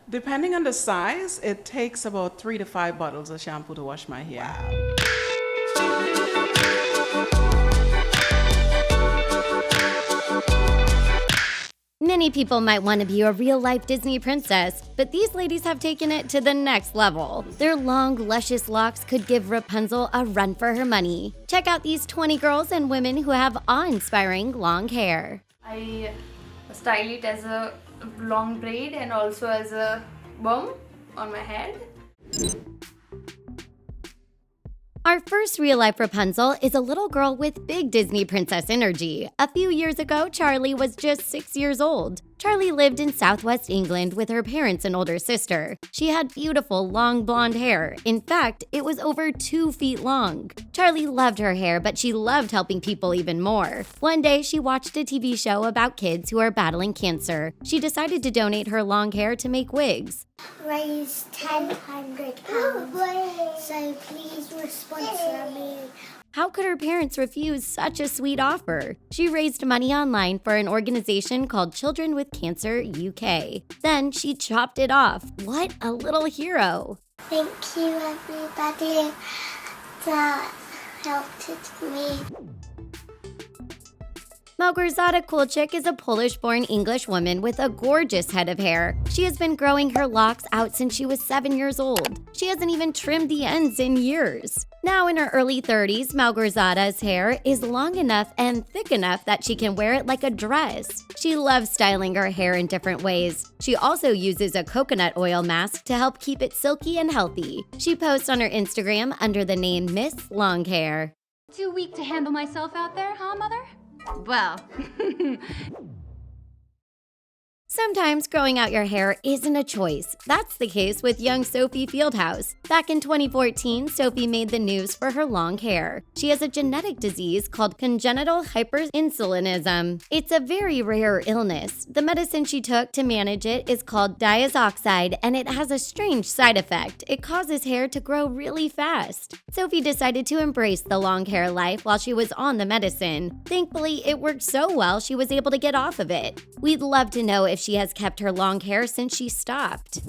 Depending on the size, it takes about 3 to 5 bottles of shampoo to wash my hair. Many people might want to be a real-life Disney princess, but these ladies have taken it to the next level. Their long, luscious locks could give Rapunzel a run for her money. Check out these 20 girls and women who have awe-inspiring long hair. I style it as a long braid and also as a bun on my head. Our first real-life Rapunzel is a little girl with big Disney princess energy. A few years ago, Charlie was just 6 years old. Charlie lived in southwest England with her parents and older sister. She had beautiful, long blonde hair. In fact, it was over 2 feet long. Charlie loved her hair, but she loved helping people even more. One day, she watched a TV show about kids who are battling cancer. She decided to donate her long hair to make wigs. Raise £100, so please sponsor me. How could her parents refuse such a sweet offer? She raised money online for an organization called Children with Cancer UK. Then she chopped it off. What a little hero! Thank you, everybody that helped me. Malgorzata Kulczyk is a Polish-born English woman with a gorgeous head of hair. She has been growing her locks out since she was 7 years old. She hasn't even trimmed the ends in years. Now in her early 30s, Malgorzata's hair is long enough and thick enough that she can wear it like a dress. She loves styling her hair in different ways. She also uses a coconut oil mask to help keep it silky and healthy. She posts on her Instagram under the name Miss Longhair. Too weak to handle myself out there, huh, Mother? Well, sometimes growing out your hair isn't a choice. That's the case with young Sophie Fieldhouse. Back in 2014, Sophie made the news for her long hair. She has a genetic disease called congenital hyperinsulinism. It's a very rare illness. The medicine she took to manage it is called diazoxide, and it has a strange side effect. It causes hair to grow really fast. Sophie decided to embrace the long hair life while she was on the medicine. Thankfully, it worked so well she was able to get off of it. We'd love to know if she has kept her long hair since she stopped.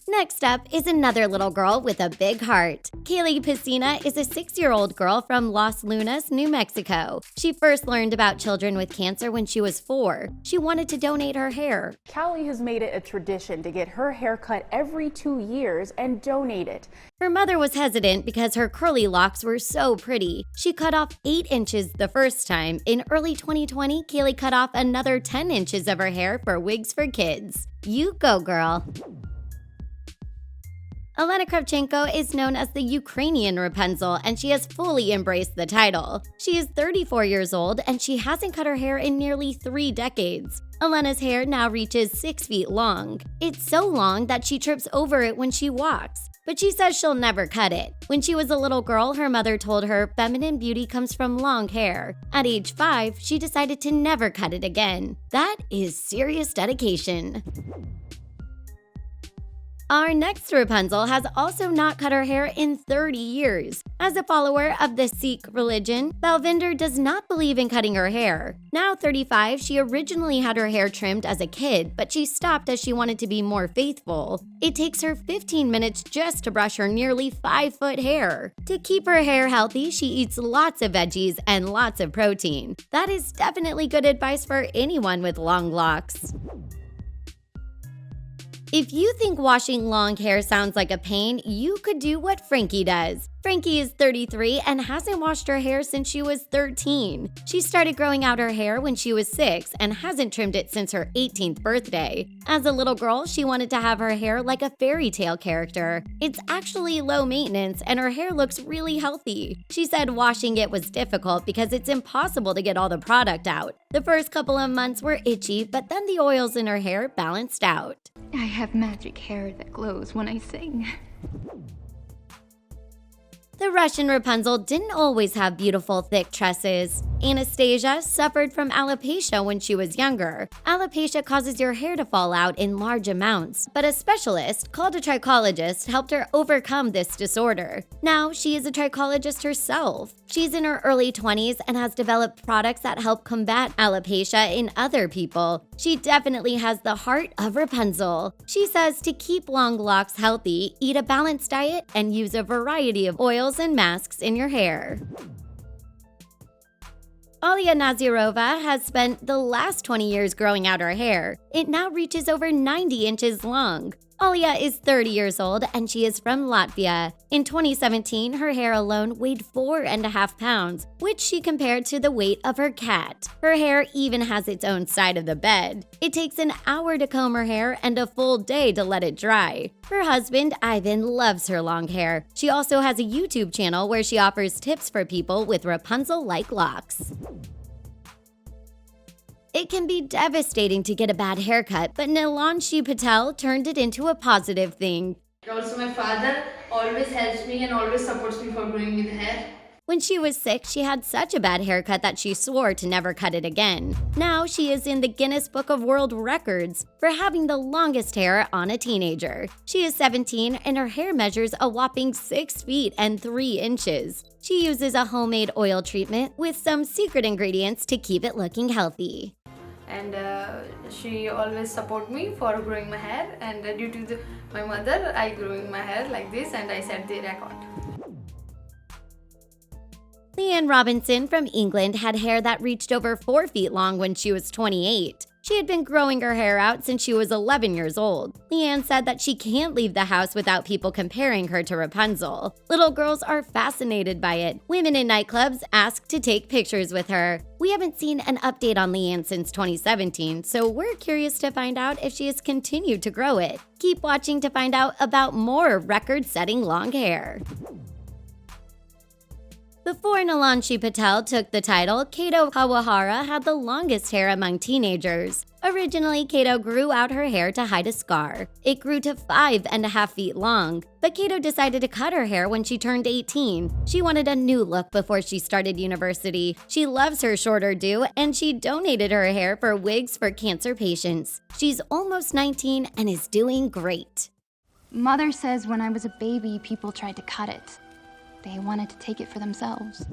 Next up is another little girl with a big heart. Kayleigh Piscina is a 6-year-old girl from Los Lunas, New Mexico. She first learned about children with cancer when she was 4. She wanted to donate her hair. Callie has made it a tradition to get her hair cut every 2 years and donate it. Her mother was hesitant because her curly locks were so pretty. She cut off 8 inches the first time. In early 2020, Kayleigh cut off another 10 inches of her hair for Wigs for Kids. You go, girl! Elana Kravchenko is known as the Ukrainian Rapunzel, and she has fully embraced the title. She is 34 years old, and she hasn't cut her hair in nearly 3 decades. Elena's hair now reaches 6 feet long. It's so long that she trips over it when she walks. But she says she'll never cut it. When she was a little girl, her mother told her feminine beauty comes from long hair. At age 5, she decided to never cut it again. That is serious dedication. Our next Rapunzel has also not cut her hair in 30 years. As a follower of the Sikh religion, Balvinder does not believe in cutting her hair. Now 35, she originally had her hair trimmed as a kid, but she stopped as she wanted to be more faithful. It takes her 15 minutes just to brush her nearly 5-foot hair. To keep her hair healthy, she eats lots of veggies and lots of protein. That is definitely good advice for anyone with long locks. If you think washing long hair sounds like a pain, you could do what Frankie does. Frankie is 33 and hasn't washed her hair since she was 13. She started growing out her hair when she was 6 and hasn't trimmed it since her 18th birthday. As a little girl, she wanted to have her hair like a fairy tale character. It's actually low maintenance and her hair looks really healthy. She said washing it was difficult because it's impossible to get all the product out. The first couple of months were itchy, but then the oils in her hair balanced out. I have magic hair that glows when I sing. The Russian Rapunzel didn't always have beautiful, thick tresses. Anastasia suffered from alopecia when she was younger. Alopecia causes your hair to fall out in large amounts, but a specialist called a trichologist helped her overcome this disorder. Now she is a trichologist herself. She's in her early 20s and has developed products that help combat alopecia in other people. She definitely has the heart of Rapunzel. She says to keep long locks healthy, eat a balanced diet and use a variety of oils and masks in your hair. Aliya Nazirova has spent the last 20 years growing out her hair. It now reaches over 90 inches long. Aliya is 30 years old and she is from Latvia. In 2017, her hair alone weighed 4.5 pounds, which she compared to the weight of her cat. Her hair even has its own side of the bed. It takes an hour to comb her hair and a full day to let it dry. Her husband, Ivan, loves her long hair. She also has a YouTube channel where she offers tips for people with Rapunzel-like locks. It can be devastating to get a bad haircut, but Anshu Patel turned it into a positive thing. Also, my father always helps me and always supports me for growing me the hair. When she was sick, she had such a bad haircut that she swore to never cut it again. Now she is in the Guinness Book of World Records for having the longest hair on a teenager. She is 17 and her hair measures a whopping 6 feet and 3 inches. She uses a homemade oil treatment with some secret ingredients to keep it looking healthy. And she always support me for growing my hair, and due to my mother, I growing my hair like this and I set the record. Leanne Robinson from England had hair that reached over 4 feet long when she was 28. She had been growing her hair out since she was 11 years old. Leanne said that she can't leave the house without people comparing her to Rapunzel. Little girls are fascinated by it. Women in nightclubs ask to take pictures with her. We haven't seen an update on Leanne since 2017, so we're curious to find out if she has continued to grow it. Keep watching to find out about more record-setting long hair. Before Anshu Patel took the title, Kaito Kawahara had the longest hair among teenagers. Originally, Kaito grew out her hair to hide a scar. It grew to 5.5 feet long, but Kaito decided to cut her hair when she turned 18. She wanted a new look before she started university. She loves her shorter do, and she donated her hair for wigs for cancer patients. She's almost 19 and is doing great. Mother says when I was a baby, people tried to cut it. They wanted to take it for themselves.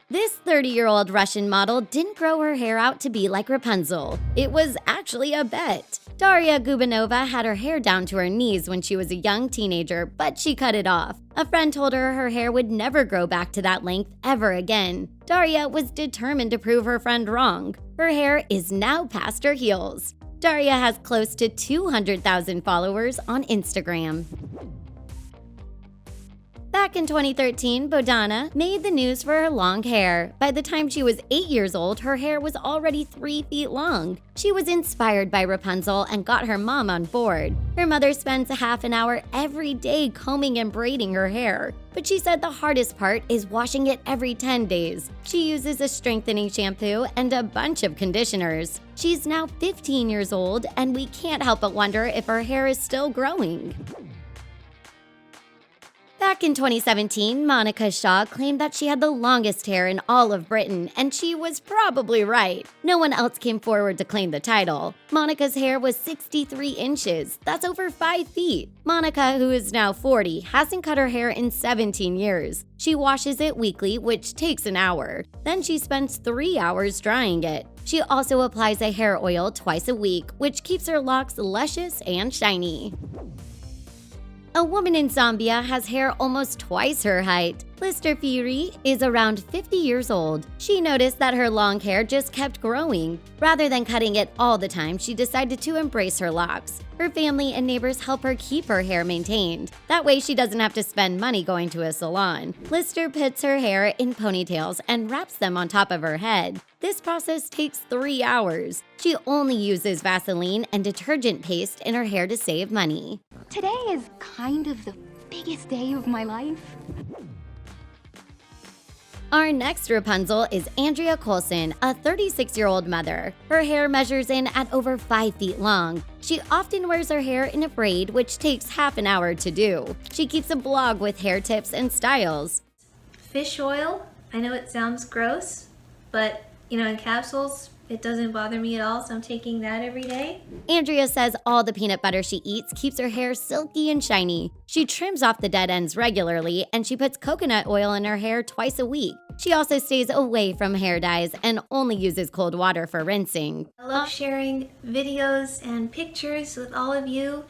This 30-year-old Russian model didn't grow her hair out to be like Rapunzel. It was actually a bet. Daria Kubanova had her hair down to her knees when she was a young teenager, but she cut it off. A friend told her her hair would never grow back to that length ever again. Daria was determined to prove her friend wrong. Her hair is now past her heels. Daria has close to 200,000 followers on Instagram. Back in 2013, Donna made the news for her long hair. By the time she was 8 years old, her hair was already 3 feet long. She was inspired by Rapunzel and got her mom on board. Her mother spends half an hour every day combing and braiding her hair, but she said the hardest part is washing it every 10 days. She uses a strengthening shampoo and a bunch of conditioners. She's now 15 years old, and we can't help but wonder if her hair is still growing. Back in 2017, Shah claimed that she had the longest hair in all of Britain, and she was probably right. No one else came forward to claim the title. Monica's hair was 63 inches. That's over 5 feet. Monica, who is now 40, hasn't cut her hair in 17 years. She washes it weekly, which takes an hour. Then she spends 3 hours drying it. She also applies a hair oil twice a week, which keeps her locks luscious and shiny. A woman in Zambia has hair almost twice her height. Lister Fury is around 50 years old. She noticed that her long hair just kept growing. Rather than cutting it all the time, she decided to embrace her locks. Her family and neighbors help her keep her hair maintained. That way she doesn't have to spend money going to a salon. Lister puts her hair in ponytails and wraps them on top of her head. This process takes 3 hours. She only uses Vaseline and detergent paste in her hair to save money. Today is kind of the biggest day of my life. Our next Rapunzel is Andrea Coulson, a 36-year-old mother. Her hair measures in at over 5 feet long. She often wears her hair in a braid, which takes half an hour to do. She keeps a blog with hair tips and styles. Fish oil, I know it sounds gross, but in capsules, it doesn't bother me at all, so I'm taking that every day. Andrea says all the peanut butter she eats keeps her hair silky and shiny. She trims off the dead ends regularly, and she puts coconut oil in her hair twice a week. She also stays away from hair dyes and only uses cold water for rinsing. I love sharing videos and pictures with all of you.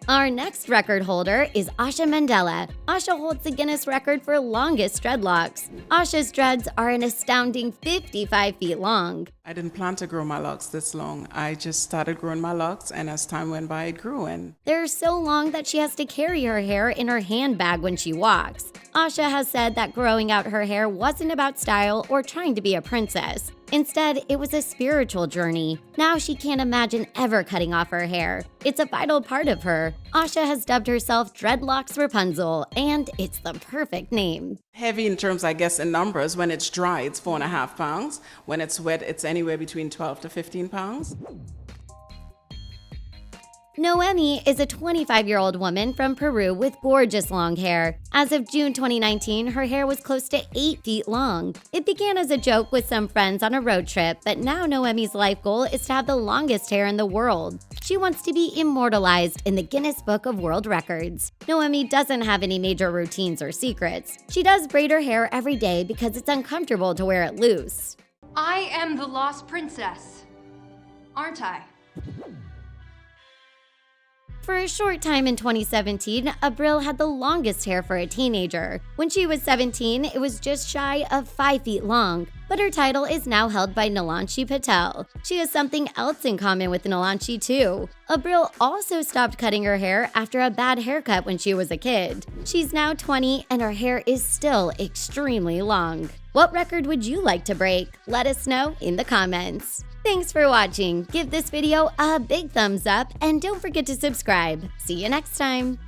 Our next record holder is Asha Mandela. Asha holds the Guinness record for longest dreadlocks. Asha's dreads are an astounding 55 feet long. I didn't plan to grow my locks this long. I just started growing my locks, and as time went by, it grew in. They're so long that she has to carry her hair in her handbag when she walks. Asha has said that growing out her hair wasn't about style or trying to be a princess. Instead, it was a spiritual journey. Now she can't imagine ever cutting off her hair. It's a vital part of her. Asha has dubbed herself Dreadlocks Rapunzel, and it's the perfect name. Heavy in terms, I guess, in numbers. When it's dry, it's 4.5 pounds. When it's wet, it's anywhere between 12 to 15 pounds. Noemi is a 25-year-old woman from Peru with gorgeous long hair. As of June 2019, her hair was close to 8 feet long. It began as a joke with some friends on a road trip, but now Noemi's life goal is to have the longest hair in the world. She wants to be immortalized in the Guinness Book of World Records. Noemi doesn't have any major routines or secrets. She does braid her hair every day because it's uncomfortable to wear it loose. I am the lost princess, aren't I? For a short time in 2017, Abril had the longest hair for a teenager. When she was 17, it was just shy of 5 feet long, but her title is now held by Anshu Patel. She has something else in common with Anshu too. Abril also stopped cutting her hair after a bad haircut when she was a kid. She's now 20 and her hair is still extremely long. What record would you like to break? Let us know in the comments. Thanks for watching. Give this video a big thumbs up and don't forget to subscribe. See you next time.